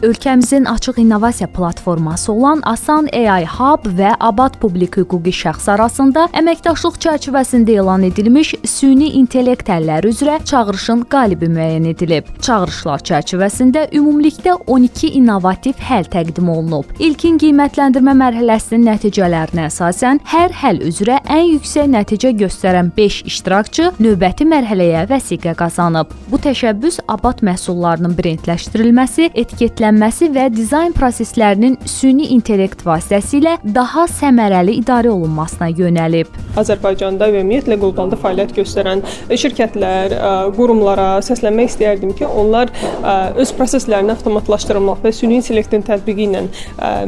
Ölkəmizin açıq innovasiya platforması olan Asan AI Hub və Abad Publik Hüquqi Şəxs arasında əməkdaşlıq çərçivəsində elan edilmiş süni intellekt həlləri üzrə çağırışın qalibi müəyyən edilib. Çağırışlar çərçivəsində ümumilikdə 12 innovativ həll təqdim olunub. İlkin qiymətləndirmə mərhələsinin nəticələrinə əsasən hər həll üzrə ən yüksək nəticə göstərən 5 iştirakçı növbəti mərhələyə vəsiqə qazanıb. Bu təşəbbüs Abad məhsullarının brendləşdirilməsi, etiketlənməsi və dizayn proseslərinin süni intellekt vasitəsilə daha səmərəli idarə olunmasına yönəlib. Azərbaycanda və ümumiyyətlə qlobal fəaliyyət göstərən şirkətlər, qurumlara səslənmək istəyərdim ki, onlar öz proseslərini avtomatlaşdırmaq və süni intellektin tətbiqi ilə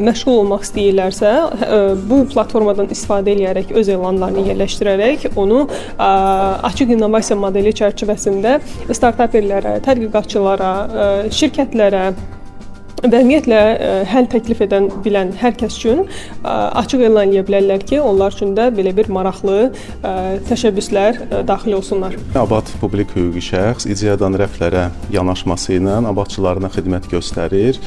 məşğul olmaq istəyirlərsə, bu platformadan istifadə edərək öz elanlarını yerləşdirərək onu açıq innovasiya modeli çərçivəsində startaperlərə, tədqiqatçılara, şirkətlərə və ümumiyyətlə həll təklif edən bilən hər kəs üçün açıq elan edə bilərlər ki, onlar üçün də belə bir maraqlı təşəbbüslər daxil olsunlar. Abad Publik Hüquqi Şəxs ideyadan rəflərə yanaşması ilə abadçılarına xidmət göstərir.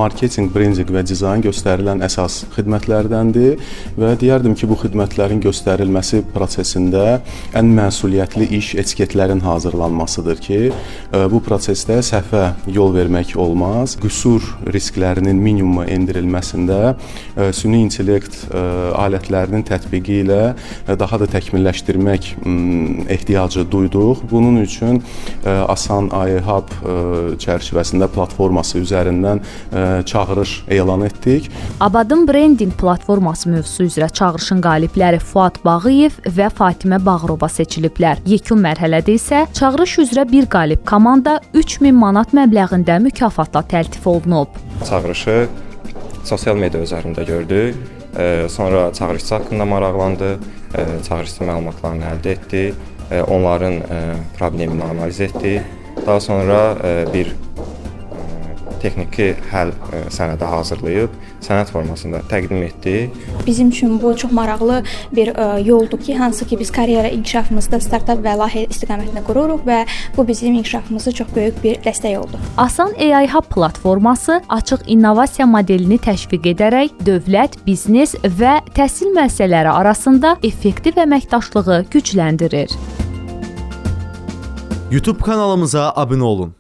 Marketinq, brendinq və dizayn göstərilən əsas xidmətlərdəndir və deyərdim ki, bu xidmətlərin göstərilməsi prosesində ən məsuliyyətli iş etiketlərin hazırlanmasıdır ki, bu prosesdə səhvə yol vermək olmaz. Qüsur risklərinin minimuma endirilməsində süni intellekt alətlərinin tətbiqi ilə daha da təkmilləşdirmək ehtiyacı duyduq. Bunun üçün Asan AI Hub çərçivəsində platforması üzərindən çağırış elan etdik. Abadın brendinq platforması mövzusu üzrə çağırışın qalibləri Fuad Bağıyev və Fatimə Bağırova seçiliblər. Yekun mərhələdə isə çağırış üzrə bir qalib komanda 3000 manat məbləğində mükafatla təltif olunub. Çağırışı sosial media üzərində gördük. Sonra çağırışçı haqqında maraqlandı, çağırışçı məlumatlarını əldə etdi, onların problemini analiz etdi. Daha sonra bir texniki həll sənədi hazırlayıb sənəd formasında təqdim etdi. Bizim üçün bu çox maraqlı bir yoldur ki, hansı ki biz karyera inkişafımızda startap və layihə istiqamətində qururuq və bu bizim inkişafımıza çox böyük bir dəstək oldu. Asan AI Hub platforması açıq innovasiya modelini təşviq edərək dövlət, biznes və təhsil müəssisələri arasında effektiv əməkdaşlığı gücləndirir. YouTube kanalımıza abunə olun.